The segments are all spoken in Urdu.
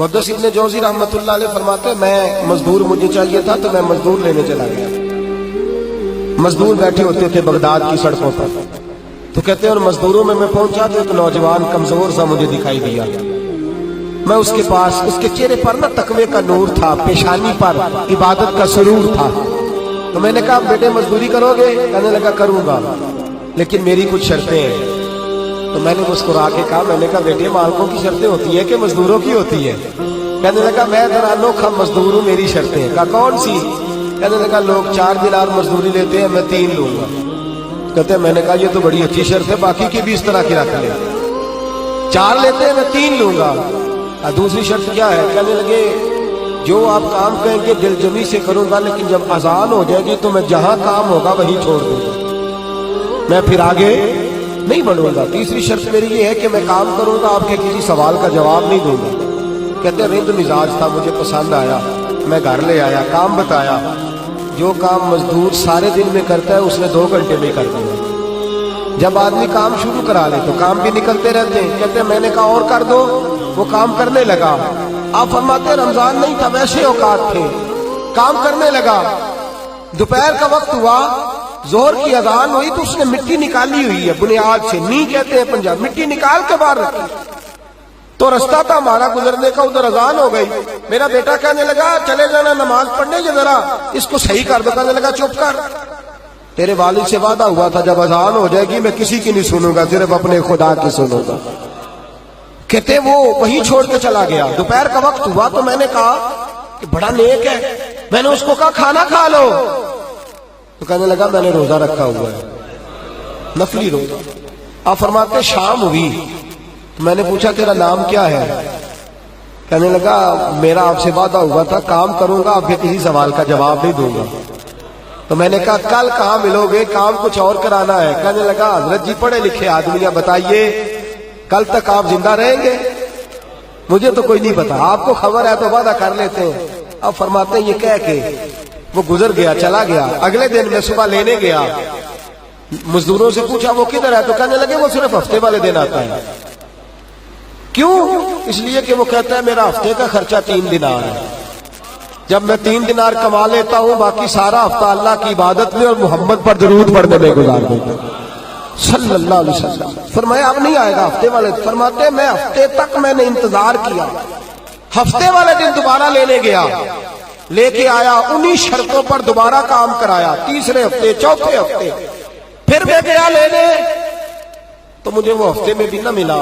محدث ابن جوزی رحمۃ اللہ علیہ فرماتے ہیں میں مزدور مجھے چاہیے تھا تو میں مزدور لینے چلا گیا. مزدور بیٹھے ہوتے تھے بغداد کی سڑکوں پر, تو کہتے ہیں اور مزدوروں میں پہنچا تو ایک نوجوان کمزور سا مجھے دکھائی دیا. میں اس کے پاس, اس کے چہرے پر نا تقوی کا نور تھا, پیشانی پر عبادت کا سرور تھا. تو میں نے کہا بیٹے مزدوری کرو گے؟ کہنے لگا کروں گا لیکن میری کچھ شرطیں ہیں. تو میں نے مسکرا کے کہا, میں نے کہا بیٹے مالکوں کی شرطیں ہوتی ہیں کہ مزدوروں کی ہوتی ہے؟ کہنے لگا میں ذرا انوکھا مزدور ہوں, میری شرطیں. کہا کون سی؟ کہنے لگا لوگ 4 دینار مزدوری لیتے ہیں, میں 3 لوں گا. کہتے ہیں میں نے کہا یہ تو بڑی اچھی شرط ہے, باقی کی بھی اس طرح کی رکھ لیں. 4 لیتے ہیں, میں 3 لوں گا. دوسری شرط کیا ہے؟ کہنے لگے جو آپ کام کہیں گے دل جمی سے کروں گا, لیکن جب اذان ہو جائے گی تو میں جہاں کام ہوگا وہیں چھوڑ دوں گا, میں پھر آگے نہیں بڑھوں گا. تیسری شرط میری یہ ہے کہ میں کام کروں گا, آپ کے کسی سوال کا جواب نہیں دوں گا. کہتے ہیں رند مزاج تھا, مجھے پسند آیا, میں گھر لے آیا, کام بتایا. جو کام مزدور سارے دن میں کرتا ہے اس نے 2 گھنٹے میں کر دیا. جب آدمی کام شروع کرا لے تو کام بھی نکلتے رہتے ہیں. کہتے ہیں میں نے کہا اور کر دو, وہ کام کرنے لگا. آپ فرماتے ہیں رمضان نہیں تھا ویسے اوقات تھے, کام کرنے لگا. دوپہر کا وقت ہوا, ظہر کی اذان ہوئی تو اس نے مٹی نکالی ہوئی ہے بنیاد سے, نی کہتے ہیں پنجاب, مٹی نکال کے باہر رکھی. تو رستہ تھا ہمارا گزرنے کا, ادھر اذان ہو گئی. میرا بیٹا کہنے لگا چلے جانا نماز پڑھنے, یہ ذرا اس کو صحیح کر دو. کہنے لگا چپ کر, تیرے والد سے وعدہ ہوا تھا جب اذان ہو جائے گی میں کسی کی نہیں سنوں گا, صرف اپنے خدا کی سنوں گا. کہتے وہ وہیں چھوڑ کے چلا گیا. دوپہر کا وقت ہوا تو میں نے کہا کہ بڑا نیک ہے, میں نے اس کو کہا کھانا کھا لو. تو کہنے لگا میں نے روزہ رکھا ہوا ہے, نفلی روزہ. آپ فرماتے شام ہوئی تو میں نے پوچھا تیرا نام کیا ہے؟ کہنے لگا میرا آپ سے وعدہ ہوا تھا کام کروں گا, آپ کے کسی سوال کا جواب نہیں دوں گا. تو میں نے کہا کل کہاں ملو گے, کام کچھ اور کرانا ہے. کہنے لگا حضرت جی پڑھے لکھے آدمی ہیں, بتائیے کل تک آپ زندہ رہیں گے؟ مجھے تو کوئی نہیں پتا, آپ کو خبر ہے تو وعدہ کر لیتے ہیں. اب فرماتے ہیں یہ کہہ کے وہ گزر گیا, چلا گیا. اگلے دن میں صبح لینے گیا, مزدوروں سے پوچھا وہ کدھر ہے؟ تو کہنے لگے وہ صرف ہفتے والے دن آتا ہے. کیوں؟ اس لیے کہ وہ کہتا ہے میرا ہفتے کا خرچہ 3 دینار ہے, جب میں 3 دینار کما لیتا ہوں باقی سارا ہفتہ اللہ کی عبادت میں اور محمد پر درود پڑھنے میں گزار دیتا ہوں صلی اللہ علیہ وسلم. فرمایا اب نہیں آئے گا ہفتے والے. فرماتے میں ہفتے تک میں نے انتظار کیا, ہفتے والے دن دوبارہ لینے گیا, لے کے آیا, انہی شرطوں پر دوبارہ کام کرایا. تیسرے ہفتے, چوتھے ہفتے پھر میں گیا لینے تو مجھے وہ ہفتے میں بھی نہ ملا.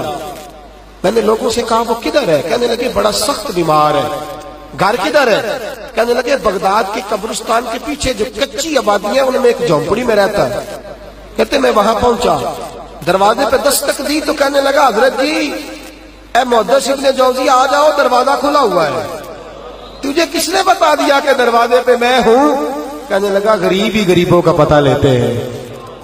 میں نے لوگوں سے کہا وہ کدھر ہے؟ کہنے لگے بڑا سخت بیمار ہے. گھر کدھر ہے؟ کہنے لگے بغداد کے قبرستان کے پیچھے جو کچی آبادی ہے ان میں ایک جھونپڑی میں رہتا ہے. کہتے میں وہاں پہنچا, دروازے پہ دستک دی تو کہنے لگا حضرت جی اے محدث ابن جوزی آ جاؤ, دروازہ کھلا ہوا ہے. تجھے کس نے بتا دیا کہ دروازے پہ میں ہوں؟ کہنے لگا غریب ہی غریبوں کا پتہ لیتے ہیں,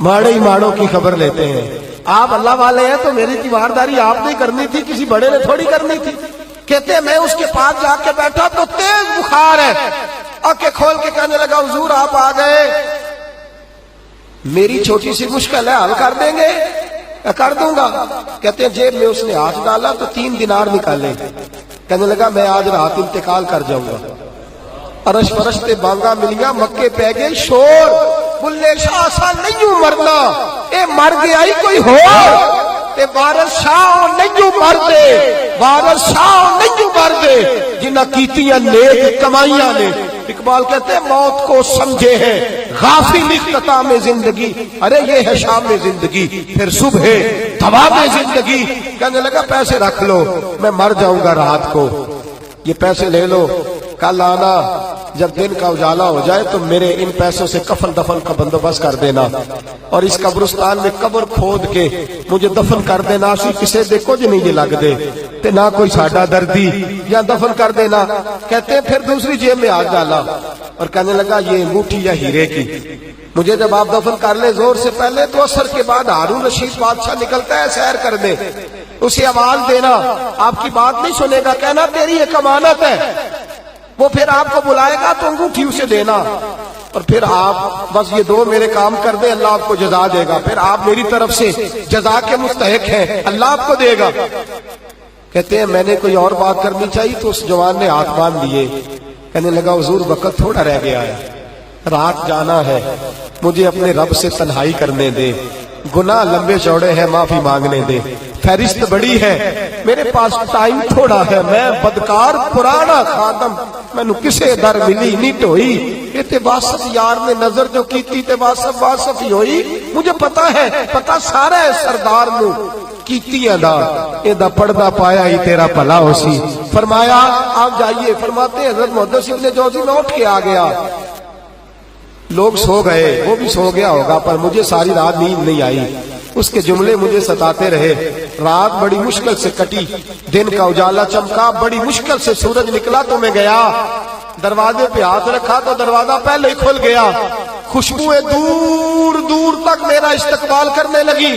ماڑے ہی ماڑوں کی خبر لیتے ہیں. آپ اللہ والے ہیں تو میری تیمارداری آپ نے کرنی تھی, کسی بڑے نے تھوڑی کرنی تھی. کہتے میں اس کے پاس جا کے بیٹھا تو تیز بخار ہے, آنکھیں کھول کے کہنے لگا حضور آپ آ گئے, میری چھوٹی سی مشکل ہے, حل کر دیں گے؟ کر دوں گا. کہتے ہیں جیب میں اس نے ہاتھ ڈالا تو 3 دینار نکالے. کہنے لگا میں آج رات انتقال کر جاؤں گا. عرش فرش تے بانگا ملیاں, مکے پہ گئے شور, بلے شاہ سا نہیں مرنا, اے مر گیا ہی کوئی ہو, تے وارث شاہ نہیں مردے, وارث شاہ نہیں مردے جنہ کیتیاں نیک کمائیاں نے. اقبال کہتے ہیں موت کو سمجھے ہیں غافل اختتام زندگی, ارے یہ ہے شام زندگی پھر صبح دوام زندگی. کہنے لگا پیسے رکھ لو, میں مر جاؤں گا رات کو, یہ پیسے لے لو, کل آنا جب دن کا اجالا ہو جائے تو میرے ان پیسوں سے کفن دفن کا بندوبست کر دینا, اور اس قبرستان میں قبر کھود کے مجھے دفن کر دینا. اسی کسے دیکھو جی نہیں یہ لگ دے تے نہ کوئی ساڈا دردی, یا دفن کر دینا. کہتے ہیں پھر دوسری جیب میں ہاتھ ڈالا اور کہنے لگا یہ انگوٹھی یا ہیرے کی, مجھے جب آپ دفن کر لیں زور سے پہلے تو عصر کے بعد ہارون رشید بادشاہ نکلتا ہے سیر کر دے, اسے آواز دینا, آپ کی بات نہیں سنے گا, کہنا تیری ایک امانت ہے. وہ پھر آپ کو بلائے گا تو انگوٹھی اسے دینا, اور پھر آپ بس یہ 2 میرے کام کر دیں, اللہ آپ کو جزا دے گا. پھر آپ میری طرف سے جزا کے مستحق ہیں, اللہ آپ کو دے گا. کہتے ہیں میں نے کوئی اور بات کرنی چاہیے تو اس جوان نے ہاتھ باندھ دیے. کہنے لگا حضور وقت تھوڑا رہ گیا ہے, رات جانا ہے, مجھے اپنے رب سے تنہائی کرنے دے, گناہ لمبے چوڑے ہیں معافی مانگنے دے, فہرست بڑی ہے, میرے پاس ٹائم تھوڑا ہے, میں بدکار پرانا خادم, مینو کسے در ملی نہیں ٹوئی, یہ تے واسف یار نے نظر جو کیتی تے واسف واسف ہی ہوئی, مجھے پتا ہے, پتا سارا ہے سردار نو کیتی ادا, ادا پردہ پایا ہی تیرا بھلا ہو سی. فرمایا آپ جائیے. فرماتے ہیں حضرت محدث ابن جوزی میں اٹھ کے آ گیا, لوگ سو گئے, وہ بھی سو گیا ہوگا, پر مجھے ساری رات نیند نہیں آئی, اس کے جملے مجھے ستاتے رہے. رات بڑی مشکل سے کٹی, دن کا اجالا چمکا, بڑی مشکل سے سورج نکلا تو میں گیا, دروازے پہ ہاتھ رکھا تو دروازہ پہلے ہی کھل گیا, خوشبوئیں دور دور تک میرا استقبال کرنے لگی.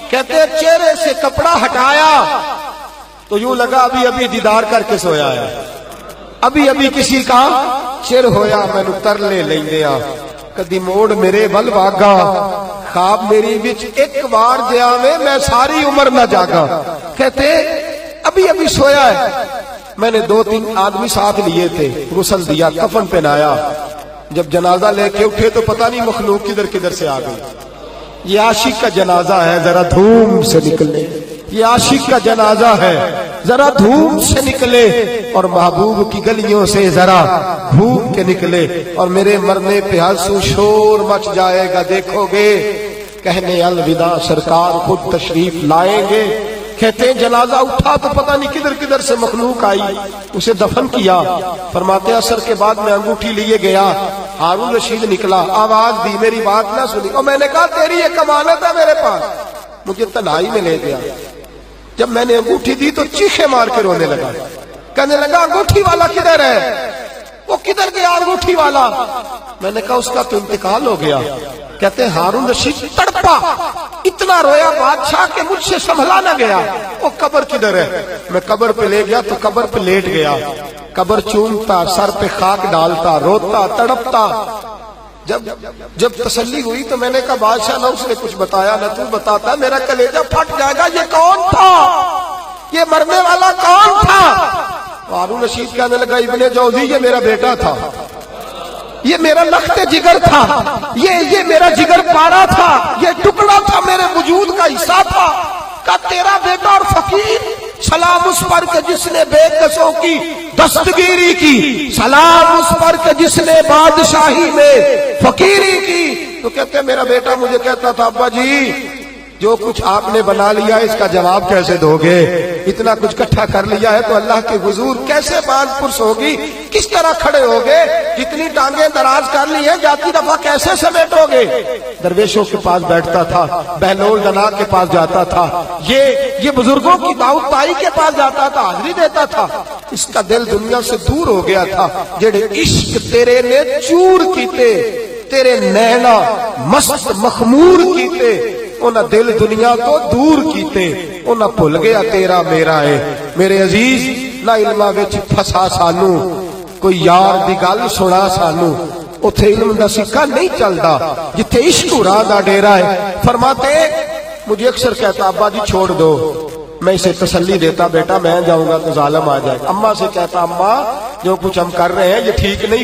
کہتے چہرے سے کپڑا ہٹایا تو یوں لگا ابھی ابھی دیدار کر کے سویا ہے, ابھی ابھی کسی کا چر ہویا, مینو ترلے لیندیا, کدی موڑ میرے ول واگا, خواب میری وچ ایک بار جاوے میں ساری عمر نہ جاگا. کہتے ابھی ابھی سویا ہے, میں نے 2-3 آدمی ساتھ لیے تھے, غسل دیا, کفن پہنایا, جب جنازہ لے کے اٹھے تو پتہ نہیں مخلوق کدھر کدھر سے آ گئی. یہ عاشق کا جنازہ ہے, ذرا دھوم سے نکلے, یہ عاشق کا جنازہ ہے, ذرا دھوم سے نکلے, اور محبوب کی گلیوں سے ذرا بھوک کے نکلے, اور میرے مرنے پہ ہنسو شور مچ جائے گا, دیکھو گے کہنے الوداع سرکار خود تشریف لائیں گے. کہتے ہیں جنازہ اٹھا تو پتہ نہیں کدھر کدھر سے مخلوق آئی, اسے دفن کیا. فرماتے عصر کے بعد میں انگوٹھی لیے گیا, ہارون رشید نکلا, آواز دی, میری بات نہ سنی, اور میں نے کہا تیری یہ کمانت ہے میرے پاس, مجھے تنہائی میں لے گیا. جب میں نے انگوٹھی دی تو چیخے مار کے رونے لگا, کہنے لگا انگوٹھی والا کدھر ہے, وہ کدھر گیا انگوٹھی والا. میں نے کہا اس کا تو انتقال ہو گیا. کہتے ہیں ہارون رشید تڑپا, اتنا رویا بادشاہ کہ مجھ سے سنبھلا نہ گیا, وہ قبر کدھر ہے. میں قبر پہ لے گیا تو قبر پہ لیٹ گیا, قبر چومتا, سر پہ خاک ڈالتا, روتا, تڑپتا. جب تسلی ہوئی تو میں نے کہا بادشاہ نہ اس نے کچھ بتایا نہ تو بتاتا, میرا کلیجہ پھٹ جائے گا, یہ کون تھا, یہ مرنے والا کون تھا. ہارون رشید کہنے لگا ابن جوزی یہ میرا بیٹا تھا, یہ میرا لخت جگر تھا, یہ میرا جگر پارا تھا, یہ ٹکڑا تھا میرے وجود کا حصہ تھا. کا تیرا بیٹا اور فقیر, سلام اس پر کہ جس نے بے کسوں کی دستگیری کی, سلام اس پر کہ جس نے بادشاہی میں فقیری کی. تو کہتے ہیں میرا بیٹا مجھے کہتا تھا ابا جی جو کچھ آپ نے بنا لیا اس کا جواب کیسے دو گے, اتنا کچھ اکٹھا کر لیا ہے تو اللہ کے حضور کیسے باندھ پرس ہوگی, کس طرح کھڑے ہوگے, جتنی ٹانگیں دراز کر لی ہیں جاتی دفعہ کیسے سمیٹو گے. درویشوں کے پاس بیٹھتا تھا, بہلول دنا کے پاس جاتا تھا, یہ بزرگوں کی دعوت تائی کے پاس جاتا تھا, حاضری دیتا تھا. اس کا دل دنیا سے دور ہو گیا تھا. جڑے عشق تیرے نے چور کیتے, تیرے نینا مست مخمور کیتے, انہاں دل دنیا تو دور کیتے, انہاں بھول گیا تیرا میرا ہے. میرے عزیز لا علماں وچ پھسا سانو, کوئی یار دی گل سنا سانو, اتھے علم دا سکہ نہیں چلدا جتھے عشق راہ دا ڈیرا ہے. فرماتے مجھے اکثر کہتا ابا جی چھوڑ دو, میں اسے تسلی دیتا بیٹا میں جاؤں گا تو ظالم آ جائے. اماں سے کہتا اماں جو کچھ ہم کر رہے ہیں یہ ٹھیک نہیں.